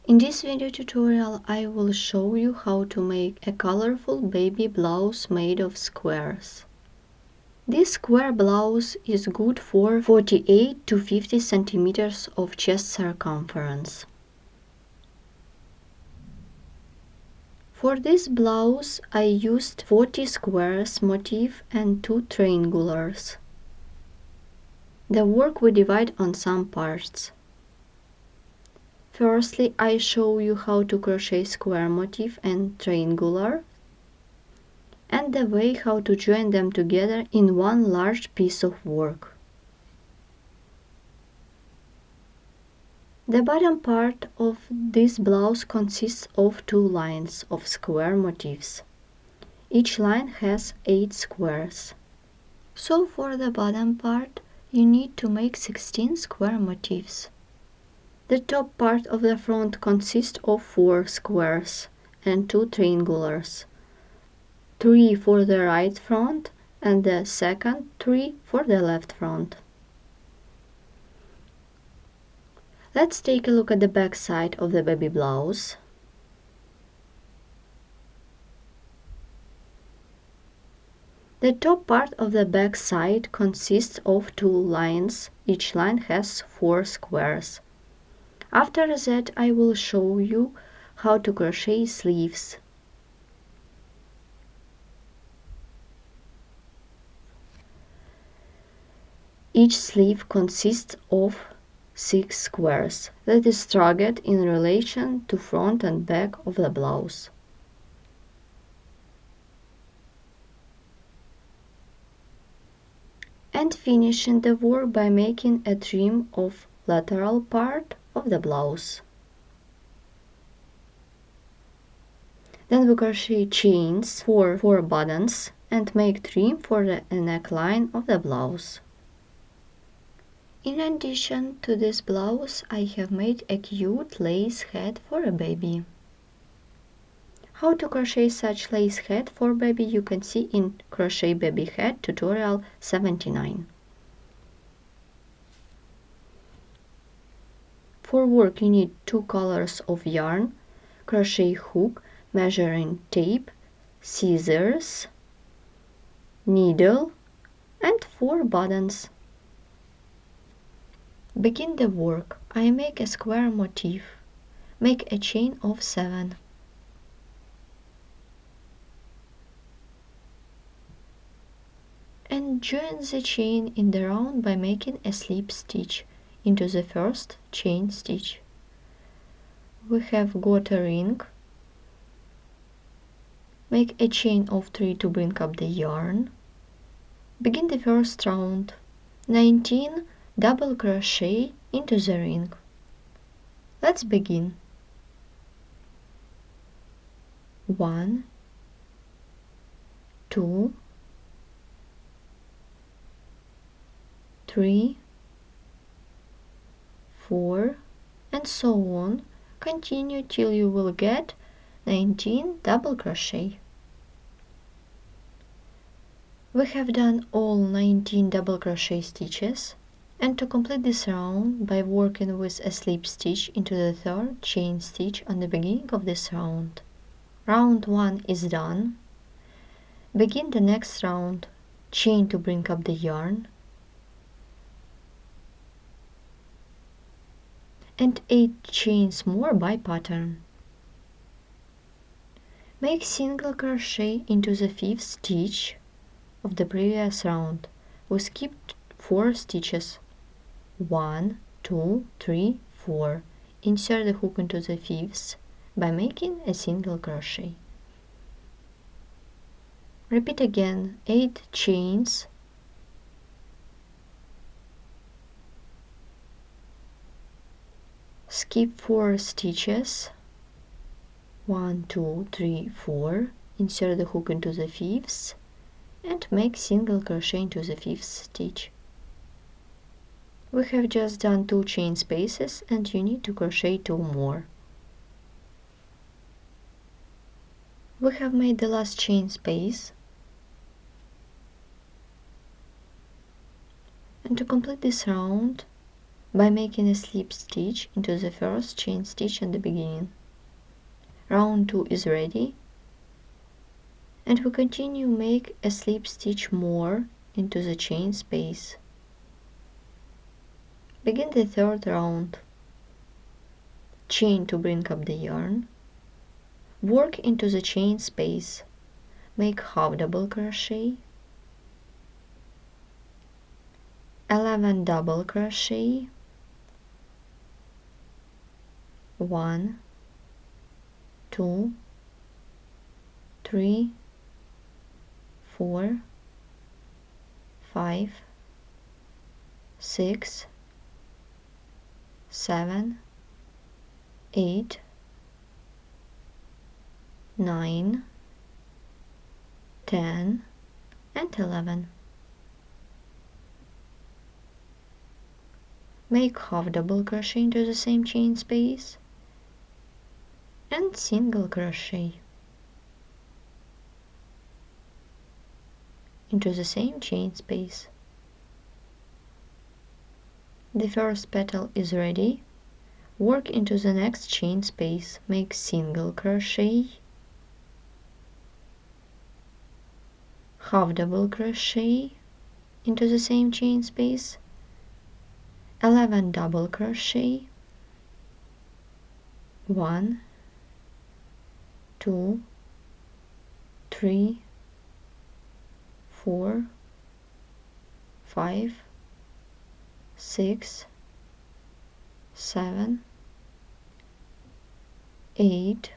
In this video tutorial I will show you how to make a colorful baby blouse made of squares. This square blouse is good for 48 to 50 centimeters of chest circumference. For this blouse I used 40 squares motif and 2 triangulars. The work we divide on some parts. Firstly, I show you how to crochet square motif and triangular, and the way how to join them together in one large piece of work. The bottom part of this blouse consists of 2 lines of square motifs. Each line has 8 squares. So for the bottom part, you need to make 16 square motifs. The top part of the front consists of 4 squares and 2 triangulars. 3 for the right front and the second 3 for the left front. Let's take a look at the back side of the baby blouse. The top part of the back side consists of 2 lines. Each line has 4 squares. After that, I will show you how to crochet sleeves. Each sleeve consists of 6 squares that is staggered in relation to front and back of the blouse. And finishing the work by making a trim of lateral part of the blouse. Then we crochet chains for 4 buttons and make trim for the neckline of the blouse. In addition to this blouse, I have made a cute lace head for a baby. How to crochet such lace head for baby you can see in Crochet Baby Head tutorial 79. For work you need 2 colors of yarn, crochet hook, measuring tape, scissors, needle and 4 buttons. Begin the work. I make a square motif. Make a chain of 7. And join the chain in the round by making a slip stitch into the first chain stitch. We have got a ring. Make a chain of 3 to bring up the yarn. Begin the first round. 19 double crochet into the ring. Let's begin. 1, 2, 3, 4, and so on. Continue till you will get 19 double crochet. We have done all 19 double crochet stitches, and to complete this round by working with a slip stitch into the 3rd chain stitch on the beginning of this round. Round 1 is done. Begin the next round. Chain to bring up the yarn, and 8 chains more by pattern. Make single crochet into the 5th stitch of the previous round. We skipped 4 stitches. 1, 2, 3, 4. Insert the hook into the 5th by making a single crochet. Repeat again 8 chains. Skip 4 stitches. 1, 2, 3, 4. Insert the hook into the 5th and make single crochet into the 5th stitch. We have just done 2 chain spaces and you need to crochet 2 more. We have made the last chain space, and to complete this round by making a slip stitch into the first chain stitch at the beginning. Round 2 is ready, and we continue make a slip stitch more into the chain space. Begin the third round. Chain to bring up the yarn. Work into the chain space. Make half double crochet, 11 double crochet, 1, 2, 3, 4, 5, 6, 7, 8, 9, 10, and 11. Make half double crochet into the same chain space and single crochet into the same chain space. The first petal is ready. Work into the next chain space. Make single crochet, half double crochet into the same chain space, 11 double crochet, 1, 2, 3, 4, 5, 6, 7, 8,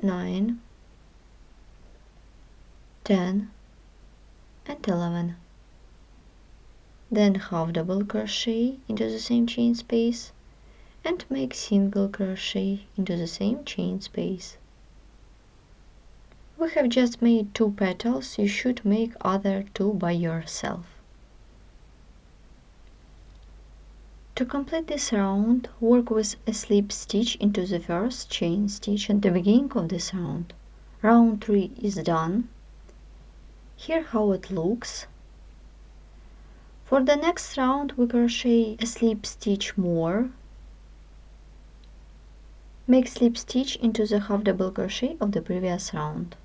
9, 10, and 11. Then half double crochet into the same chain space and make single crochet into the same chain space. We have just made 2 petals, you should make other 2 by yourself. To complete this round, work with a slip stitch into the first chain stitch at the beginning of this round. Round 3 is done. Here how it looks. For the next round we crochet a slip stitch more. Make slip stitch into the half double crochet of the previous round.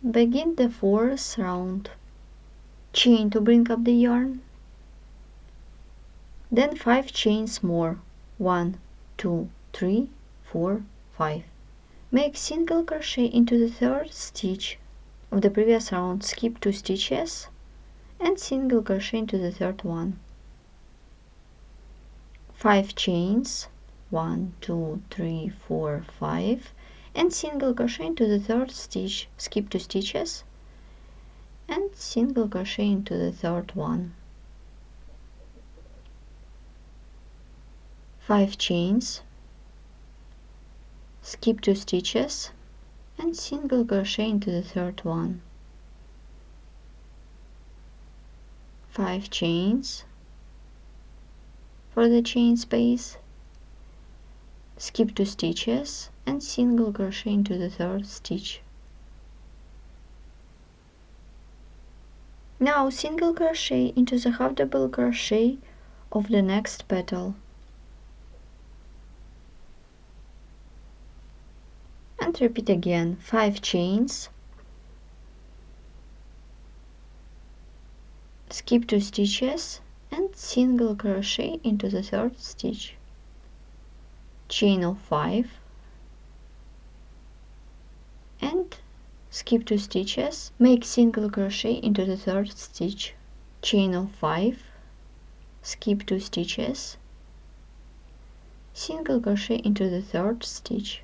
Begin the 4th round. Chain to bring up the yarn. Then 5 chains more. 1, 2, 3, 4, 5. Make single crochet into the 3rd stitch of the previous round. Skip 2 stitches and single crochet into the 3rd one. 5 chains, 1, 2, 3, 4, 5, and single crochet into the 3rd stitch. Skip 2 stitches and single crochet into the 3rd one. 5 chains, skip 2 stitches and single crochet into the 3rd one. 5 chains for the chain space, skip 2 stitches and single crochet into the 3rd stitch. Now single crochet into the half double crochet of the next petal and repeat again. 5 chains, skip 2 stitches and single crochet into the 3rd stitch. Chain of 5 and skip 2 stitches, make single crochet into the 3rd stitch. Chain of 5, skip 2 stitches, single crochet into the 3rd stitch.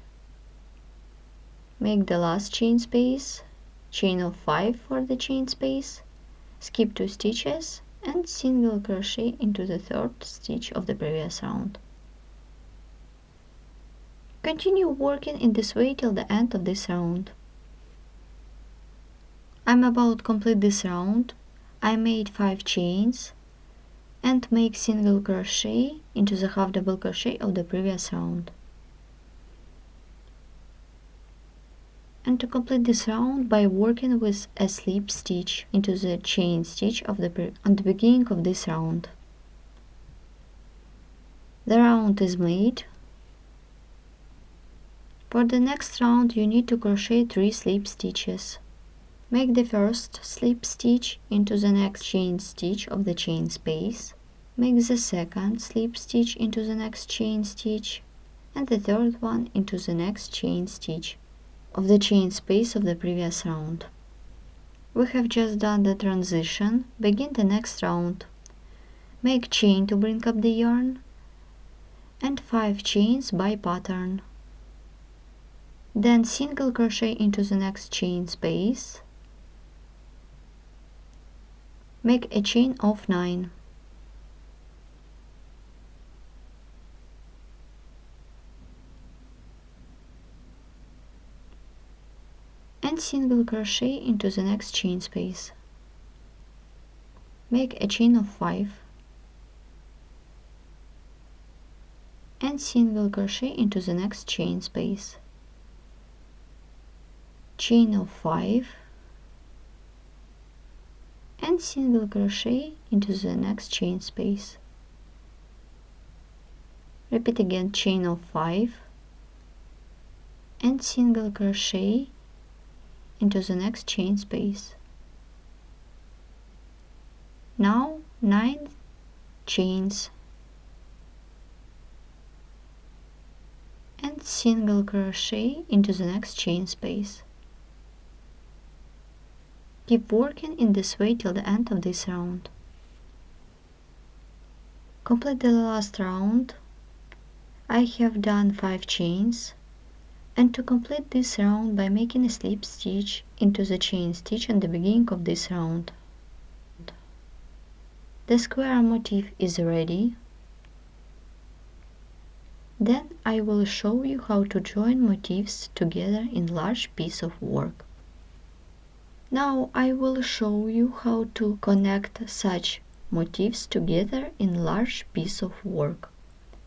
Make the last chain space, chain of 5 for the chain space, skip 2 stitches and single crochet into the 3rd stitch of the previous round. Continue working in this way till the end of this round. I'm about to complete this round. I made 5 chains and make single crochet into the half double crochet of the previous round. And to complete this round by working with a slip stitch into the chain stitch on the beginning of this round. The round is made. For the next round you need to crochet 3 slip stitches. Make the first slip stitch into the next chain stitch of the chain space. Make the second slip stitch into the next chain stitch and the third one into the next chain stitch of the chain space of the previous round. We have just done the transition. Begin the next round. Make chain to bring up the yarn and 5 chains by pattern. Then single crochet into the next chain space. Make a chain of 9. And single crochet into the next chain space. Make a chain of 5 and single crochet into the next chain space. Chain of 5 and single crochet into the next chain space. Repeat again, chain of 5 and single crochet into the next chain space. Now 9 chains and single crochet into the next chain space. Keep working in this way till the end of this round. Complete the last round. I have done 5 chains. And to complete this round by making a slip stitch into the chain stitch at the beginning of this round. The square motif is ready. Then I will show you how to join motifs together in large piece of work. Now I will show you how to connect such motifs together in large piece of work.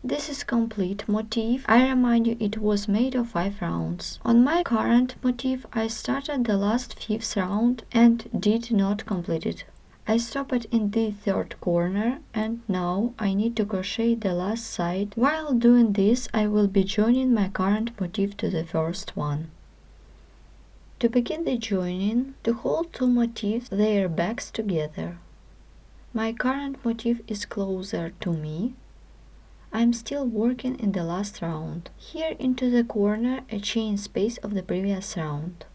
This is complete motif. I remind you it was made of 5 rounds. On my current motif I started the last 5th round and did not complete it. I stopped in the 3rd corner and now I need to crochet the last side. While doing this I will be joining my current motif to the first one. To begin the joining, to hold 2 motifs their backs together. My current motif is closer to me. I'm still working in the last round. Here into the corner a chain space of the previous round.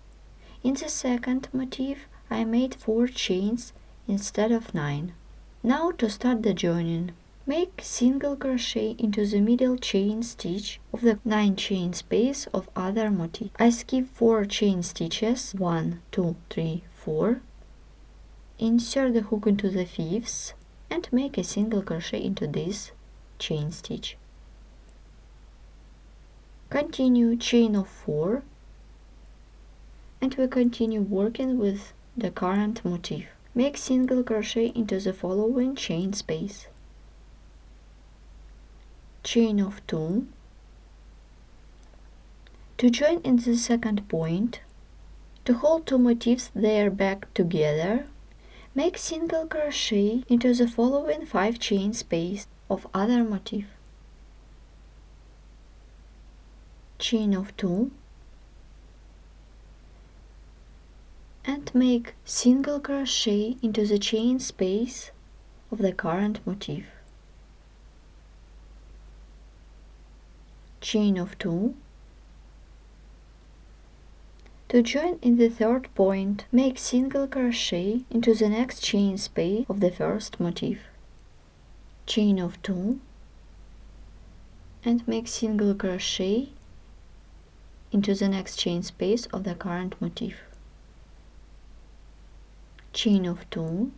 In the second motif I made 4 chains instead of 9. Now to start the joining. Make single crochet into the middle chain stitch of the 9 chain space of other motif. I skip 4 chain stitches, 1, 2, 3, 4. Insert the hook into the 5th and make a single crochet into this chain stitch. Continue chain of 4 and we continue working with the current motif. Make single crochet into the following chain space. Chain of 2. To join in the second point, to hold 2 motifs their back together, make single crochet into the following 5 chain space of other motif. Chain of 2 and make single crochet into the chain space of the current motif. Chain of 2. To join in the 3rd point, make single crochet into the next chain space of the first motif. Chain of 2 and make single crochet into the next chain space of the current motif. Chain of 2.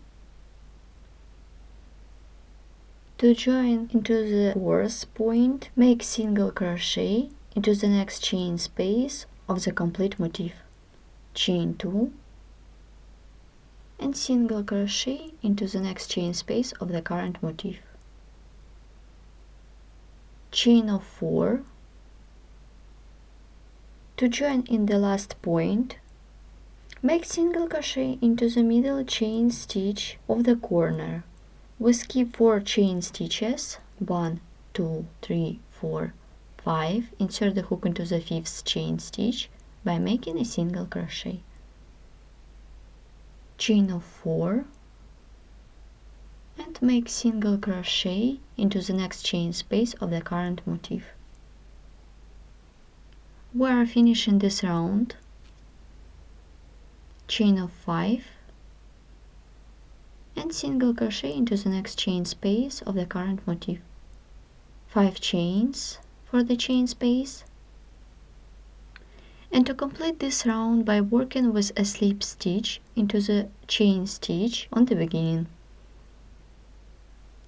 To join into the 4th point, make single crochet into the next chain space of the complete motif. Chain 2 and single crochet into the next chain space of the current motif. Chain of 4. To join in the last point, make single crochet into the middle chain stitch of the corner. We skip 4 chain stitches, 1, 2, 3, 4, 5, insert the hook into the 5th chain stitch by making a single crochet. Chain of 4 and make single crochet into the next chain space of the current motif. We are finishing this round. Chain of 5 and single crochet into the next chain space of the current motif. 5 chains for the chain space. And to complete this round by working with a slip stitch into the chain stitch on the beginning.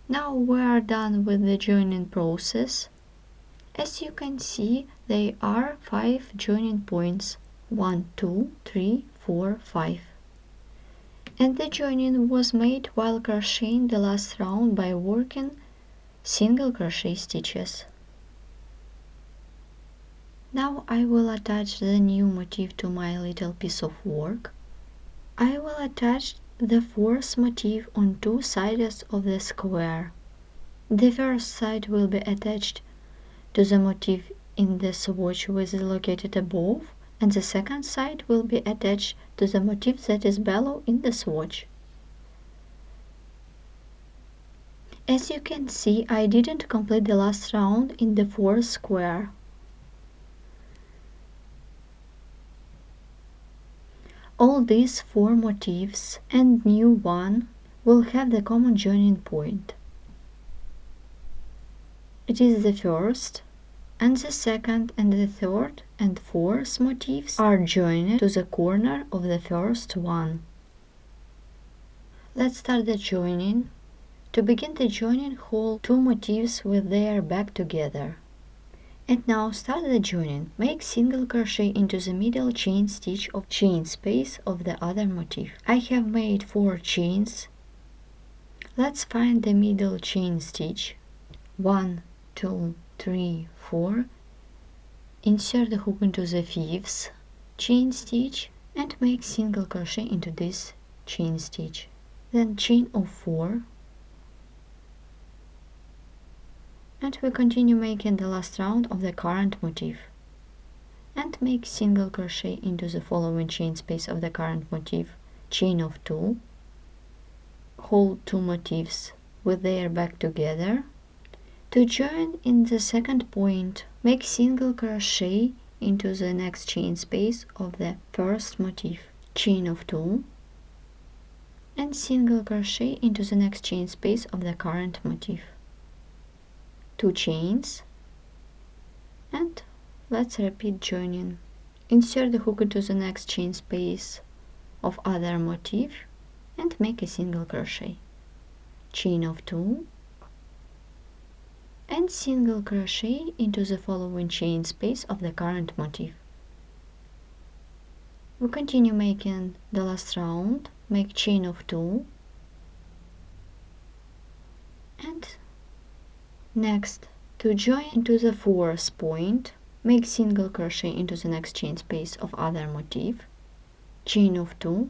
Now we are done with the joining process. As you can see, there are 5 joining points, 1, 2, 3, 4, 5. And the joining was made while crocheting the last round by working single crochet stitches. Now I will attach the new motif to my little piece of work. I will attach the 4th motif on 2 sides of the square. The first side will be attached to the motif in the swatch which is located above, and the second side will be attached to the motif that is below in the swatch. As you can see, I didn't complete the last round in the 4th square. All these 4 motifs and new one will have the common joining point. It is the first and the second and the third and 4th motifs are joined to the corner of the first one. Let's start the joining. To begin the joining, hold 2 motifs with their back together. And now start the joining. Make single crochet into the middle chain stitch of chain space of the other motif. I have made 4 chains. Let's find the middle chain stitch. 1, 2, 3, 4. Insert the hook into the 5th chain stitch and make single crochet into this chain stitch. Then chain of 4. And we continue making the last round of the current motif. And make single crochet into the following chain space of the current motif. Chain of 2. Hold 2 motifs with their back together. To join in the second point, make single crochet into the next chain space of the first motif. Chain of 2. And single crochet into the next chain space of the current motif. 2 chains, and let's repeat joining. Insert the hook into the next chain space of other motif and make a single crochet. Chain of 2 and single crochet into the following chain space of the current motif. We continue making the last round. Make chain of 2 and next, to join into the 4th point, make single crochet into the next chain space of other motif, chain of 2,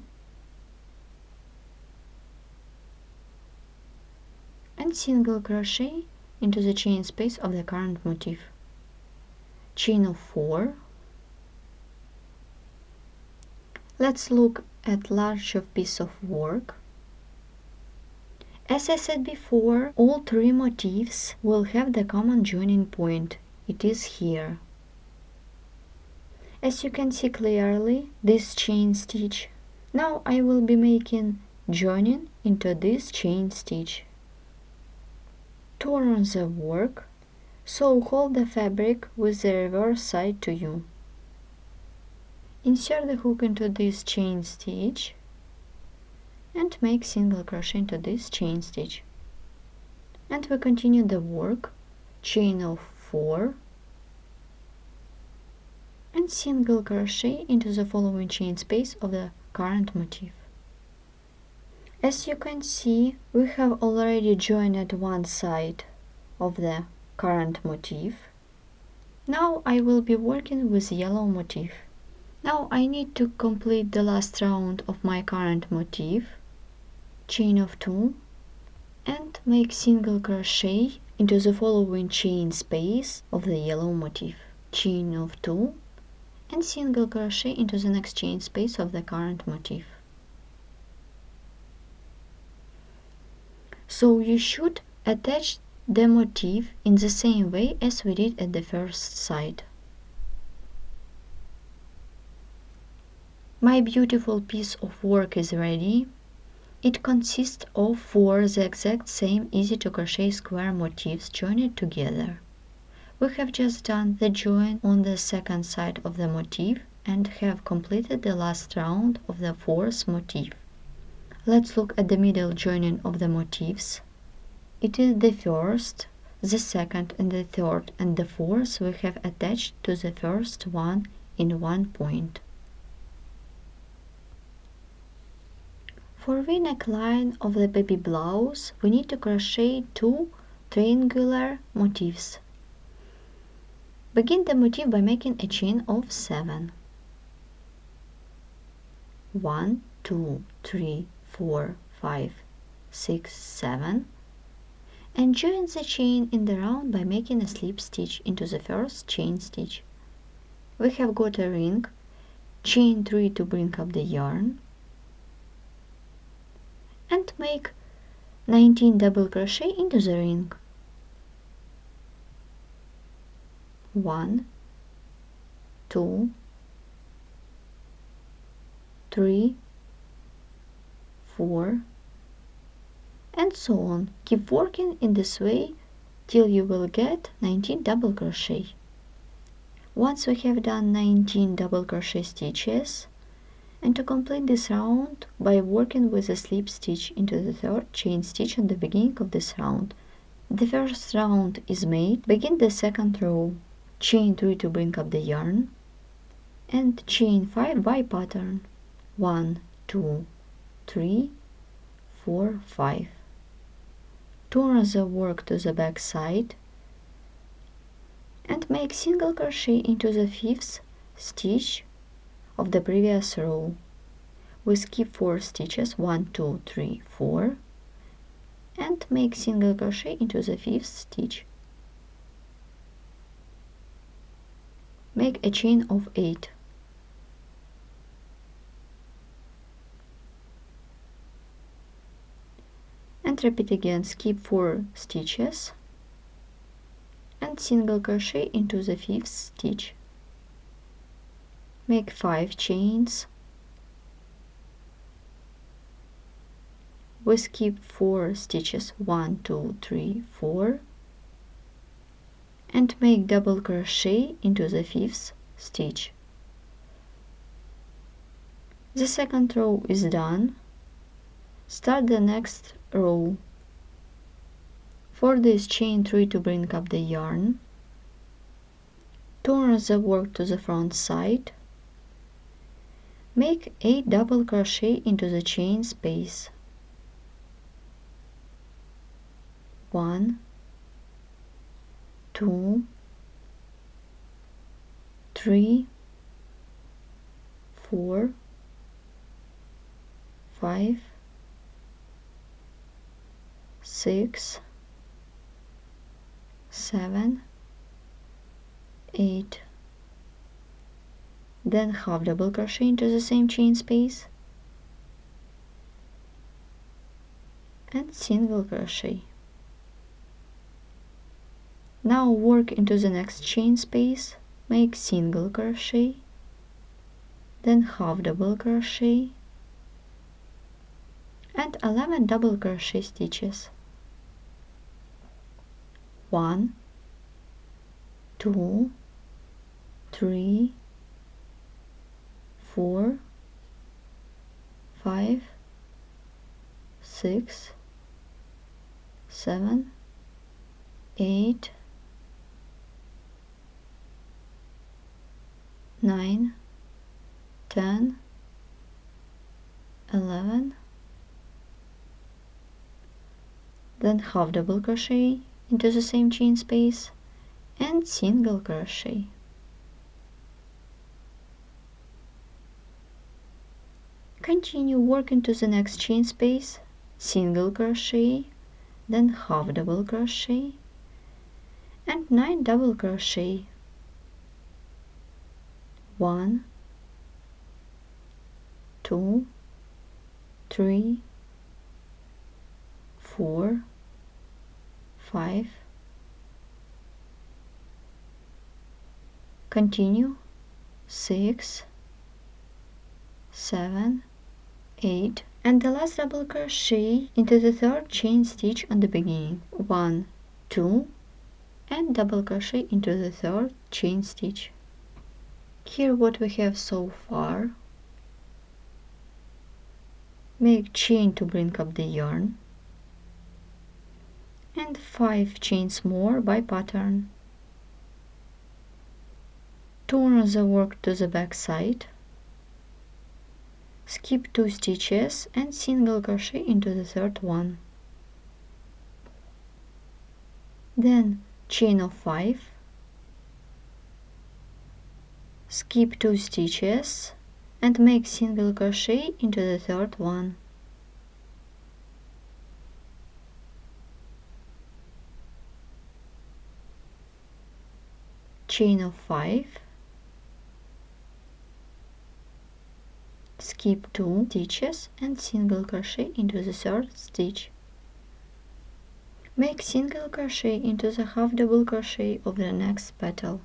and single crochet into the chain space of the current motif, chain of 4. Let's look at larger piece of work. As I said before, all 3 motifs will have the common joining point. It is here. As you can see clearly, this chain stitch. Now I will be making joining into this chain stitch. Turn the work, so hold the fabric with the reverse side to you. Insert the hook into this chain stitch and make single crochet into this chain stitch. And we continue the work, chain of 4 and single crochet into the following chain space of the current motif. As you can see, we have already joined one side of the current motif. Now I will be working with yellow motif. Now I need to complete the last round of my current motif. Chain of 2 and make single crochet into the following chain space of the yellow motif. Chain of 2 and single crochet into the next chain space of the current motif. So you should attach the motif in the same way as we did at the first side. My beautiful piece of work is ready. It consists of 4 the exact same easy to crochet square motifs joined together. We have just done the join on the second side of the motif and have completed the last round of the 4th motif. Let's look at the middle joining of the motifs. It is the first, the second and the third and the fourth we have attached to the first one in one point. For V-neck line of the baby blouse, we need to crochet 2 triangular motifs. Begin the motif by making a chain of 7. 1, 2, 3, 4, 5, 6, 7. And join the chain in the round by making a slip stitch into the first chain stitch. We have got a ring, chain 3 to bring up the yarn, and make 19 double crochet into the ring. 1, 2, 3, 4, and so on. Keep working in this way till you will get 19 double crochet. Once we have done 19 double crochet stitches, and to complete this round by working with a slip stitch into the third chain stitch at the beginning of this round. The first round is made. Begin the second row, chain 3 to bring up the yarn, and chain 5 by pattern. 1, 2, 3, 4, 5. Turn the work to the back side and make single crochet into the 5th stitch of the previous row. We skip 4 stitches, 1, 2, 3, 4, and make single crochet into the 5th stitch. Make a chain of 8. And repeat again, skip 4 stitches and single crochet into the 5th stitch. Make 5 chains. We skip 4 stitches, 1, 2, 3, 4, and make double crochet into the 5th stitch. The second row is done. Start the next row. For this, chain 3 to bring up the yarn. Turn the work to the front side. Make 8 double crochet into the chain space. 1, 2, 3, 4, 5, 6, 7, 8. Then half double crochet into the same chain space and single crochet. Now work into the next chain space, make single crochet, then half double crochet and 11 double crochet stitches. 1, 2, 3, 4, 5, 6, 7, 8, 9, 10, 11, then half double crochet into the same chain space and single crochet. Continue working to the next chain space, single crochet, then half double crochet and 9 double crochet. 1, 2, 3, 4, 5. Continue 6, 7, 8, and the last double crochet into the third chain stitch on the beginning. 1, 2, and double crochet into the third chain stitch. Here what we have so far. Make chain to bring up the yarn and 5 chains more by pattern. Turn the work to the back side, skip 2 stitches and single crochet into the third one. Then chain of 5, skip 2 stitches and make single crochet into the third one. Chain of 5, skip 2 stitches and single crochet into the third stitch. Make single crochet into the half double crochet of the next petal.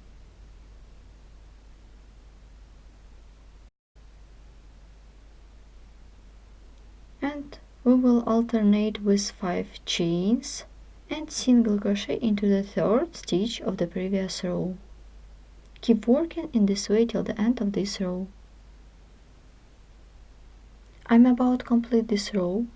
And we will alternate with 5 chains and single crochet into the third stitch of the previous row. Keep working in this way till the end of this row. I'm about to complete this row.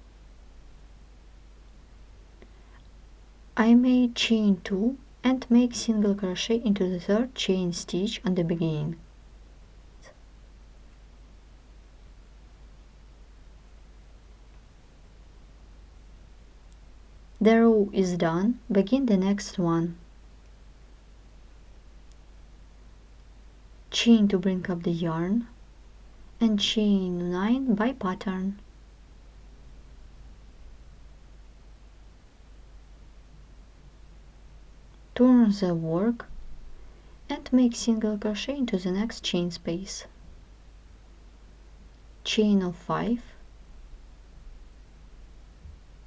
I made chain 2 and make single crochet into the third chain stitch on the beginning. The row is done. Begin the next one. Chain to bring up the yarn and chain 9 by pattern. Turn the work and make single crochet into the next chain space. Chain of 5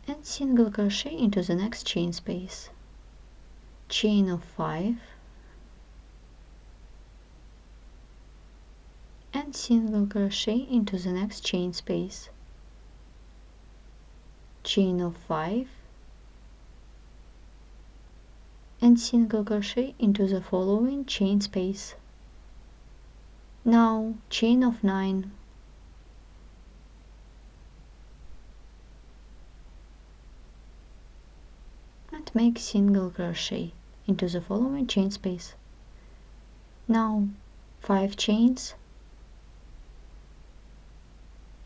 and single crochet into the next chain space. Chain of 5 and single crochet into the next chain space. Chain of 5 and single crochet into the following chain space. Now chain of 9 and make single crochet into the following chain space. Now 5 chains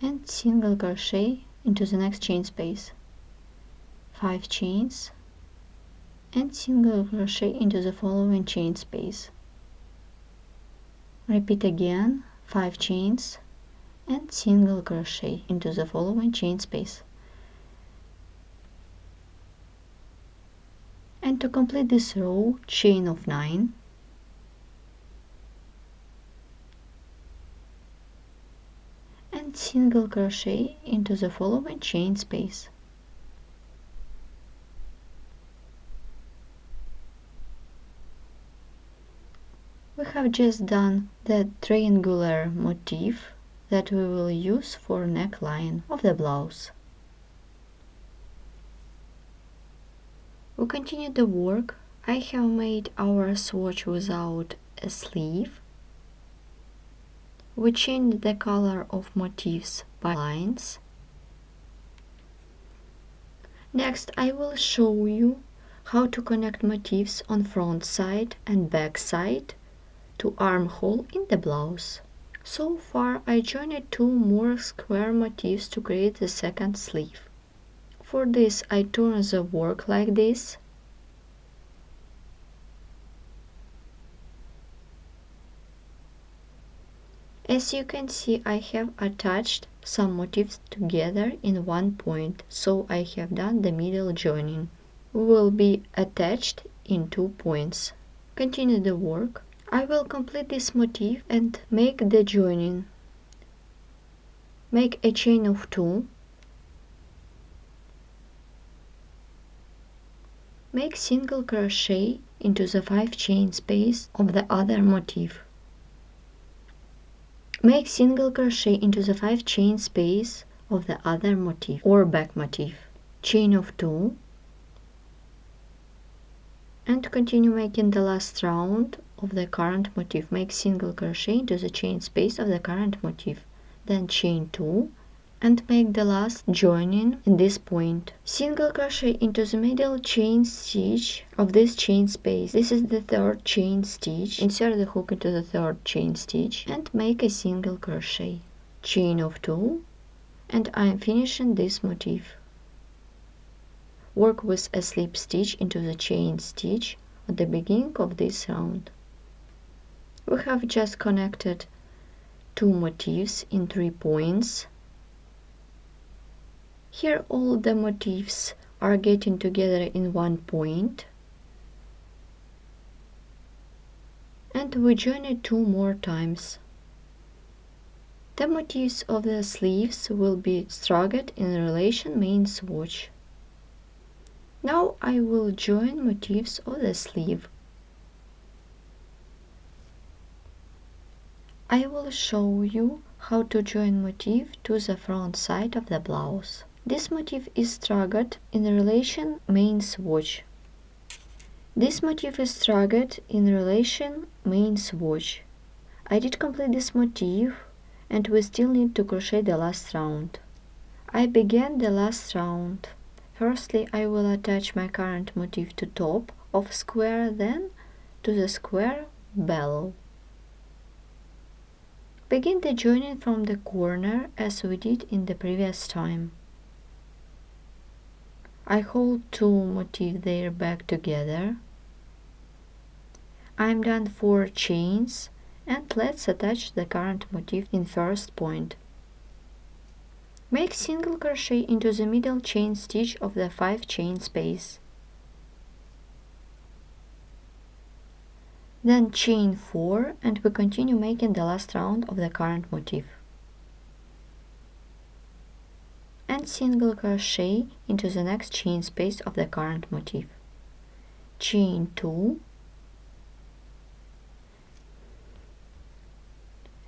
and single crochet into the next chain space. 5 chains and single crochet into the following chain space. Repeat again, 5 chains and single crochet into the following chain space. And to complete this row, chain of 9 and single crochet into the following chain space. We have just done the triangular motif that we will use for neckline of the blouse. We continue the work. I have made our swatch without a sleeve. We changed the color of motifs by lines. Next, I will show you how to connect motifs on front side and back side to armhole in the blouse. So far, I joined 2 more square motifs to create the second sleeve. For this, I turn the work like this As you can see, I have attached some motifs together in one point, so I have done the middle joining. Will be attached in 2 points. Continue the work. I will complete this motif and make the joining. Make a chain of 2. Make single crochet into the 5 chain space of the other motif. Make single crochet into the 5 chain space of the other motif or back motif. Chain of 2 and continue making the last round of the current motif. Make single crochet into the chain space of the current motif, then chain 2 and make the last joining in this point. Single crochet into the middle chain stitch of this chain space. This is the 3rd chain stitch. Insert the hook into the 3rd chain stitch and make a single crochet. Chain of 2 and I am finishing this motif. Work with a slip stitch into the chain stitch at the beginning of this round. We have just connected 2 motifs in 3 points. Here all the motifs are getting together in 1 point, and we join it 2 more times. The motifs of the sleeves will be staggered in relation main swatch. Now I will join motifs of the sleeve. I will show you how to join motif to the front side of the blouse. This motif is staggered in relation main swatch. This motif is staggered in relation main swatch. I did complete this motif and we still need to crochet the last round. I began the last round. Firstly, I will attach my current motif to top of square, then to the square below. Begin the joining from the corner as we did in the previous time. I hold 2 motifs there back together. I'm done 4 chains and let's attach the current motif in first point. Make single crochet into the middle chain stitch of the 5 chain space. Then chain 4 and we continue making the last round of the current motif. And single crochet into the next chain space of the current motif. Chain 2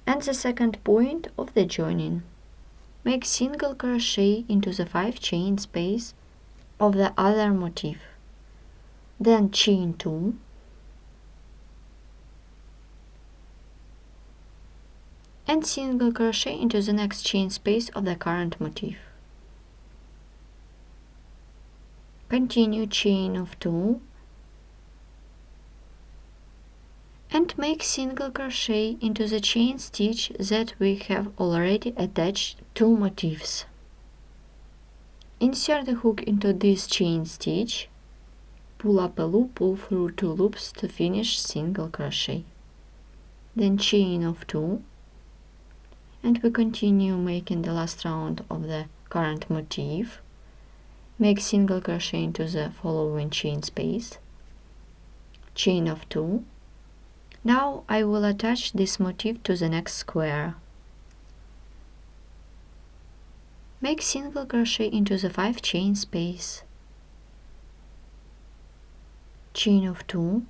and the second point of the joining. Make single crochet into the 5 chain space of the other motif. Then chain 2 and single crochet into the next chain space of the current motif. Continue chain of 2 and make single crochet into the chain stitch that we have already attached 2 motifs. Insert the hook into this chain stitch, pull up a loop, pull through 2 loops to finish single crochet. Then chain of 2 and we continue making the last round of the current motif. Make single crochet into the following chain space, chain of 2. Now I will attach this motif to the next square. Make single crochet into the 5 chain space, chain of 2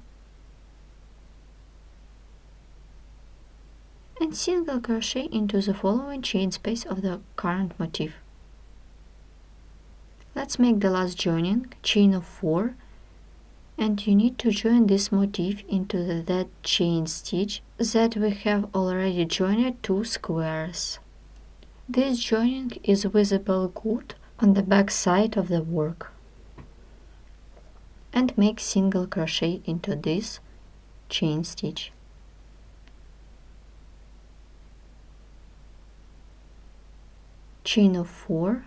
and single crochet into the following chain space of the current motif. Let's make the last joining, chain of 4, and you need to join this motif into that chain stitch that we have already joined 2 squares. This joining is visible good on the back side of the work. And make single crochet into this chain stitch. Chain of 4.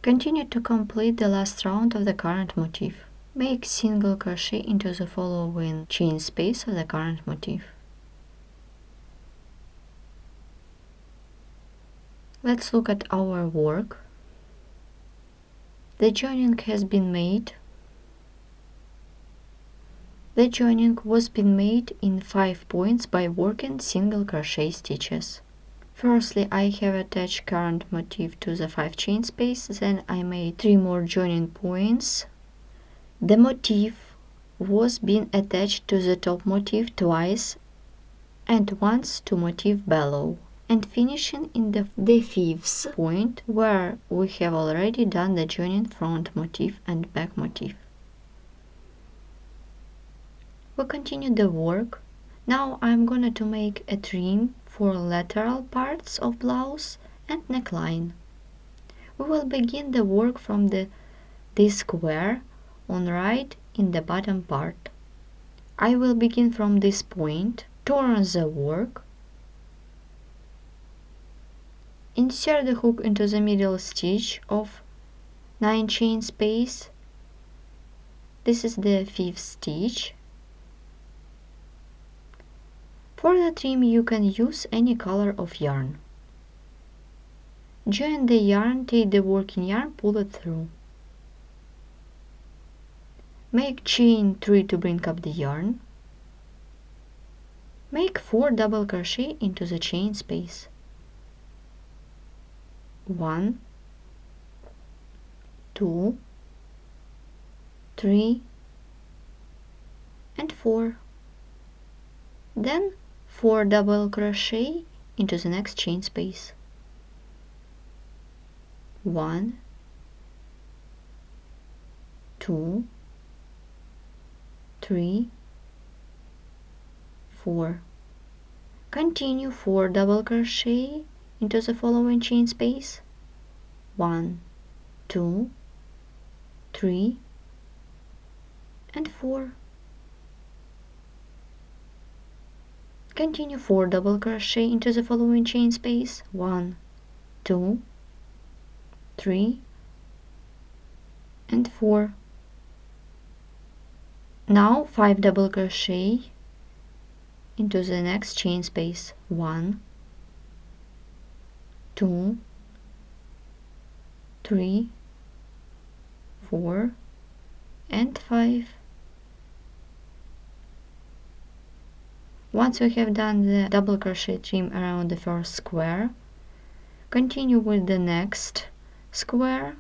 Continue to complete the last round of the current motif. Make single crochet into the following chain space of the current motif. Let's look at our work. The joining has been made. The joining was been made in 5 points by working single crochet stitches. Firstly, I have attached current motif to the 5 chain space, then I made 3 more joining points. The motif was being attached to the top motif twice and once to motif below, and finishing in the 5th point where we have already done the joining front motif and back motif. We continue the work. Now I'm going to make a trim for lateral parts of blouse and neckline. We will begin the work from this square on right in the bottom part. I will begin from this point, turn the work, insert the hook into the middle stitch of 9 chain space. This is the 5th stitch. For the trim you can use any color of yarn. Join the yarn, take the working yarn, pull it through. Make chain 3 to bring up the yarn. Make 4 double crochet into the chain space. 1, 2, 3, and 4. Then 4 double crochet into the next chain space. 1, 2, 3, 4. Continue 4 double crochet into the following chain space. 1, 2, 3, and 4. Continue 4 double crochet into the following chain space. 1, 2, 3, and 4. Now 5 double crochet into the next chain space. 1, 2, 3, 4, and 5. Once we have done the double crochet trim around the first square, continue with the next square.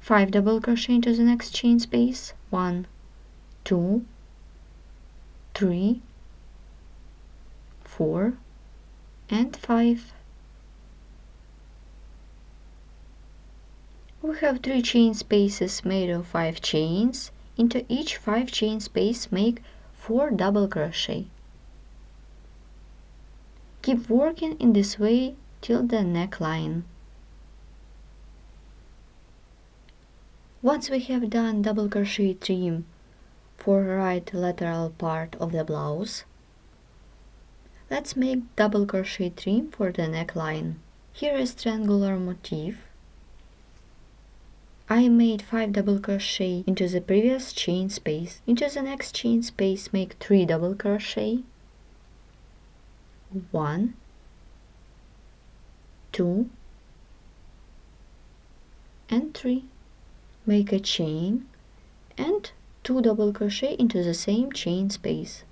5 double crochet into the next chain space. 1, 2, 3, 4, and 5. We have 3 chain spaces made of 5 chains. Into each 5 chain space make 4 double crochet. Keep working in this way till the neckline. Once we have done double crochet trim for right lateral part of the blouse, let's make double crochet trim for the neckline. Here is triangular motif. I made 5 double crochet into the previous chain space. Into the next chain space make 3 double crochet. 1, 2, and 3. Make a chain and 2 double crochet into the same chain space.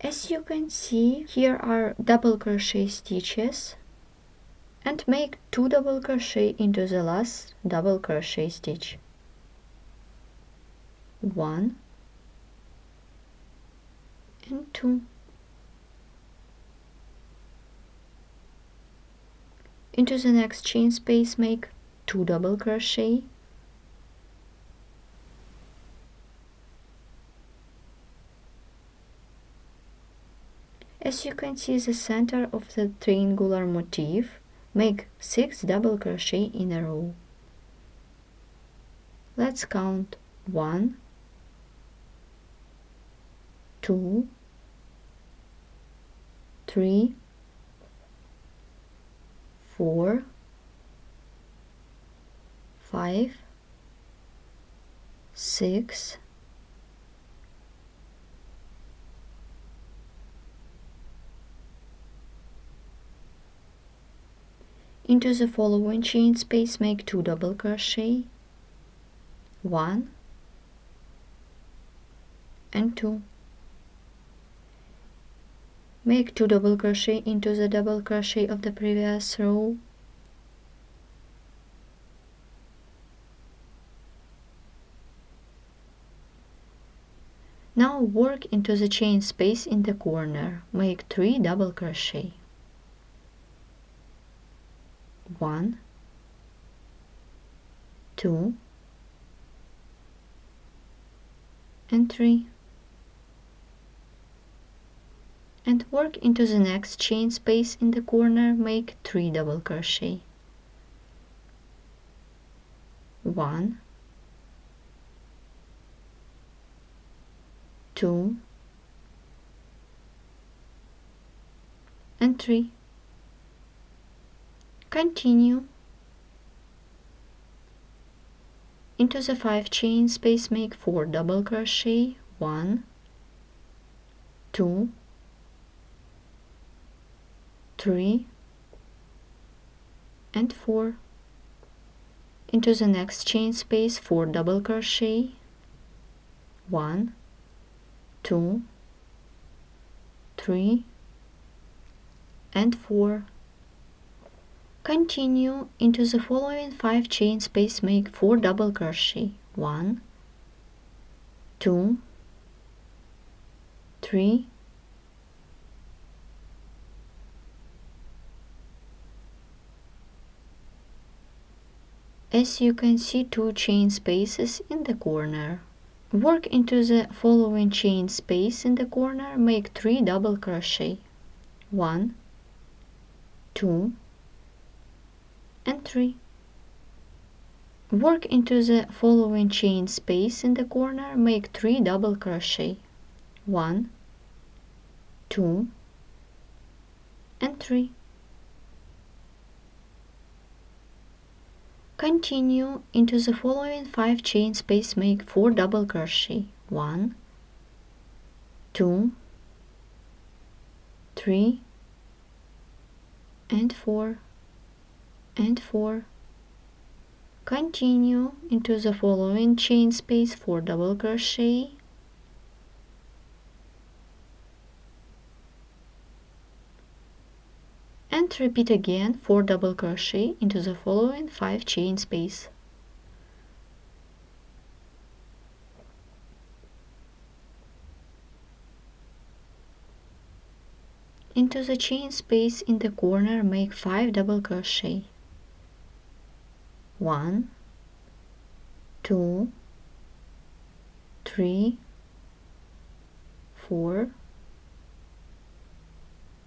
As you can see, here are double crochet stitches, and make 2 double crochet into the last double crochet stitch. 1 and 2. Into the next chain space make 2 double crochet. As you can see, the center of the triangular motif, make 6 double crochet in a row. Let's count 1, 2, 3, 4, 5, 6, 7. Into the following chain space make 2 double crochet, 1 and 2. Make 2 double crochet into the double crochet of the previous row. Now work into the chain space in the corner. Make 3 double crochet. 1, 2 and 3. And work into the next chain space in the corner. Make 3 double crochet. 1, 2 and 3. Continue. Into the 5 chain space make 4 double crochet, 1, 2, 3 and 4. Into the next chain space 4 double crochet, 1, 2, 3 and 4. Continue. Into the following 5 chain space make 4 double crochet, 1, 2, 3 As you can see, 2 chain spaces in the corner. Work into the following chain space in the corner, make 3 double crochet, 1, 2 and 3. Work into the following chain space in the corner, make 3 double crochet, 1, 2 and 3. Continue. Into the following 5 chain space make 4 double crochet, 1, 2, 3 and 4 and 4. Continue. Into the following chain space 4 double crochet, and repeat again 4 double crochet into the following 5 chain space. Into the chain space in the corner make 5 double crochet, 1, 2, 3, 4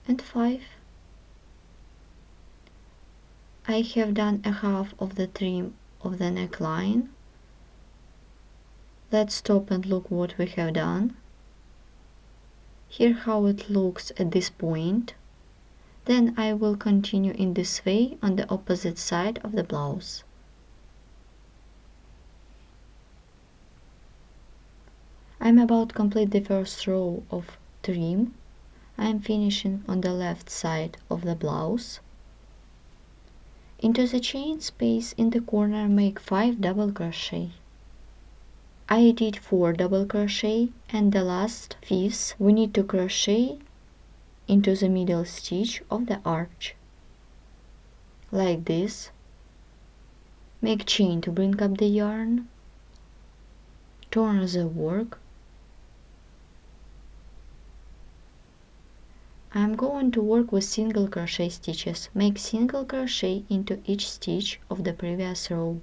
and 5. I have done a half of the trim of the neckline. Let's stop and look what we have done. Here how it looks at this point. Then I will continue in this way on the opposite side of the blouse. I'm about to complete the first row of trim. I'm finishing on the left side of the blouse. Into the chain space in the corner make 5 double crochet. I did 4 double crochet, and the last 5th we need to crochet into the middle stitch of the arch. Like this. Make chain to bring up the yarn. Turn the work. I'm going to work with single crochet stitches. Make single crochet into each stitch of the previous row.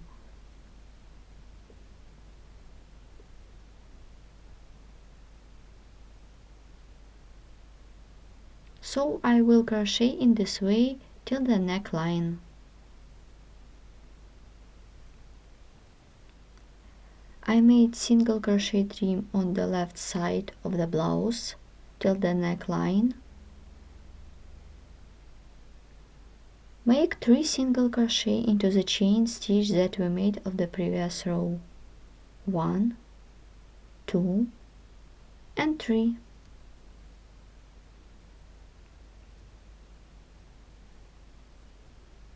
So I will crochet in this way till the neckline. I made single crochet trim on the left side of the blouse till the neckline. Make 3 single crochet into the chain stitch that we made of the previous row. 1, 2, and 3.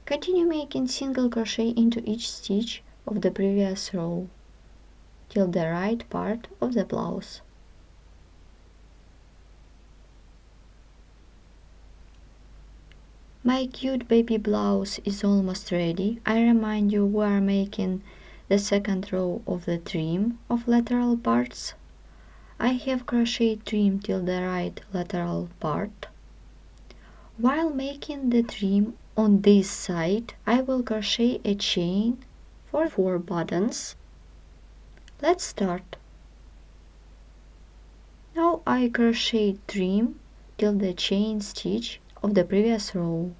Continue making single crochet into each stitch of the previous row till the right part of the blouse. My cute baby blouse is almost ready. I remind you we are making the second row of the trim of lateral parts. I have crocheted trim till the right lateral part. While making the trim on this side, I will crochet a chain for 4 buttons. Let's start. Now I crochet trim till the chain stitch of the previous row.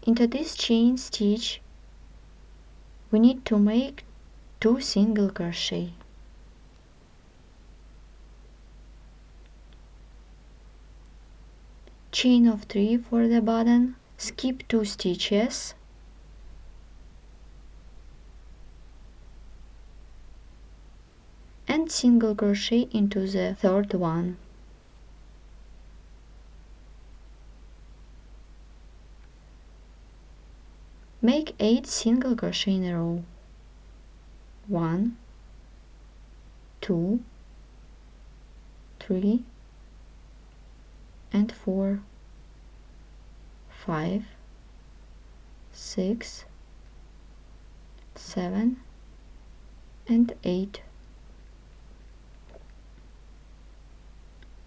Into this chain stitch we need to make 2 single crochet. Chain of 3 for the button, skip 2 stitches, and single crochet into the third one. Make 8 single crochet in a row. 1, 2, 3, and 4, 5, 6, 7, and 8.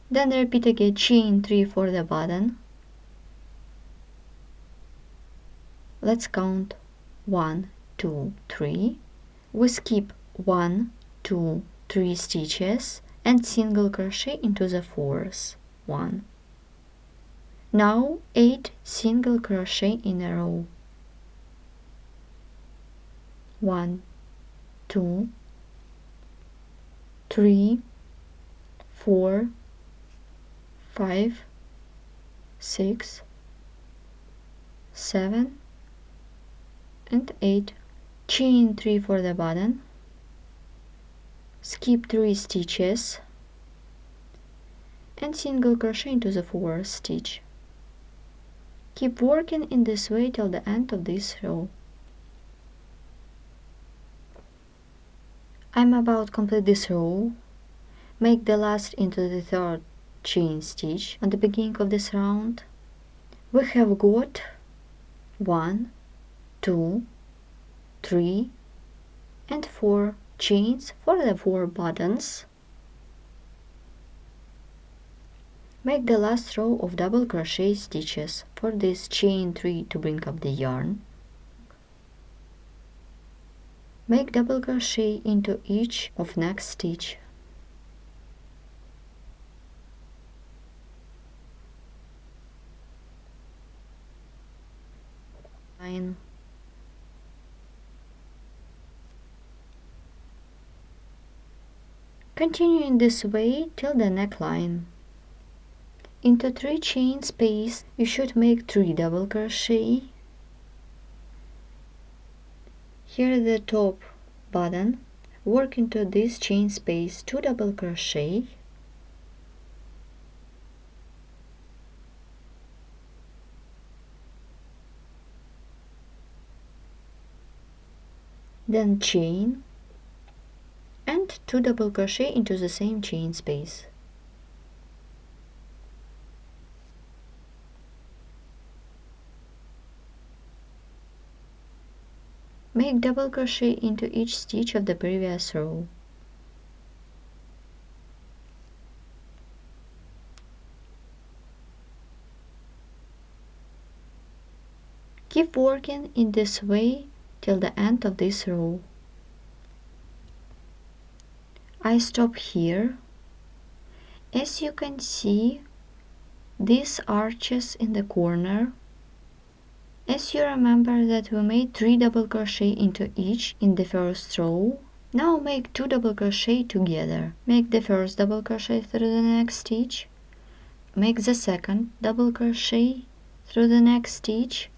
Then repeat again, chain 3 for the button. Let's count 1, 2, 3. We skip 1, 2, 3 stitches and single crochet into the fourth one. Now 8 single crochet in a row. 1, 2, 3, 4, 5, 6, 7, and 8. Chain 3 for the button, skip 3 stitches and single crochet into the fourth stitch. Keep working in this way till the end of this row. I'm about to complete this row. Make the last into the third chain stitch at the beginning of this round. We have got 1, 2, 3, and 4 chains for the 4 buttons. Make the last row of double crochet stitches for this chain 3 to bring up the yarn. Make double crochet into each of next stitch. Continue in this way till the neckline. Into 3 chain space you should make 3 double crochet. Here at the top button, work into this chain space 2 double crochet. Then chain and 2 double crochet into the same chain space. Make double crochet into each stitch of the previous row. Keep working in this way till the end of this row. I stop here. As you can see, these arches in the corner. As you remember that we made 3 double crochet into each in the first row, now make 2 double crochet together. Make the first double crochet through the next stitch, make the second double crochet through the next stitch,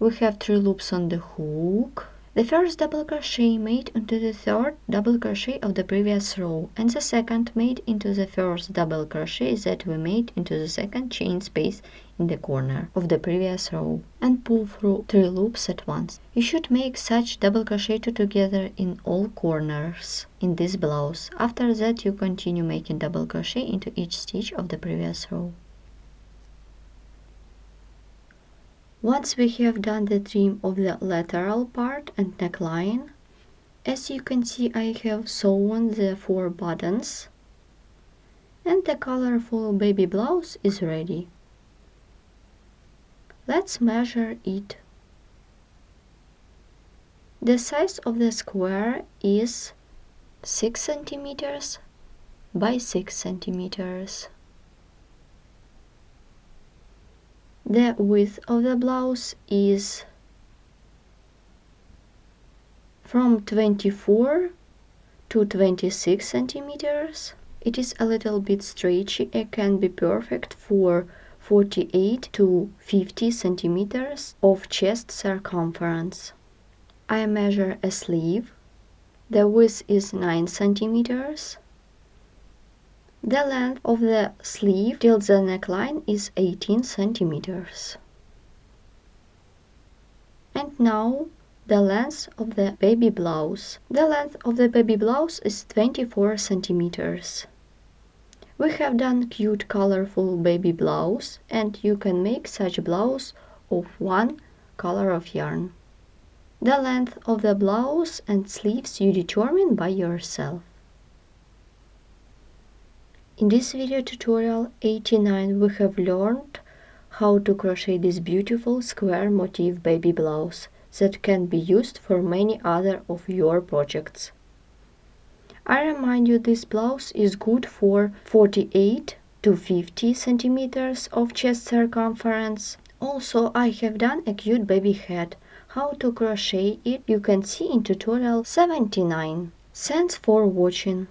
we have 3 loops on the hook. The first double crochet made into the third double crochet of the previous row, and the second made into the first double crochet that we made into the second chain space in the corner of the previous row, and pull through 3 loops at once. You should make such double crochet 2 together in all corners in this blouse. After that you continue making double crochet into each stitch of the previous row. Once we have done the trim of the lateral part and neckline, as you can see, I have sewn the 4 buttons, and the colorful baby blouse is ready. Let's measure it. The size of the square is 6 centimeters by 6 centimeters. The width of the blouse is from 24 to 26 centimeters. It is a little bit stretchy and can be perfect for 48 to 50 centimeters of chest circumference. I measure a sleeve. The width is 9 centimeters. The length of the sleeve till the neckline is 18 centimeters. And now the length of the baby blouse. The length of the baby blouse is 24 centimeters. We have done cute colorful baby blouse, and you can make such blouse of one color of yarn. The length of the blouse and sleeves you determine by yourself. In this video tutorial 89 we have learned how to crochet this beautiful square motif baby blouse that can be used for many other of your projects. I remind you this blouse is good for 48 to 50 centimeters of chest circumference. Also, I have done a cute baby head. How to crochet it you can see in tutorial 79. Thanks for watching.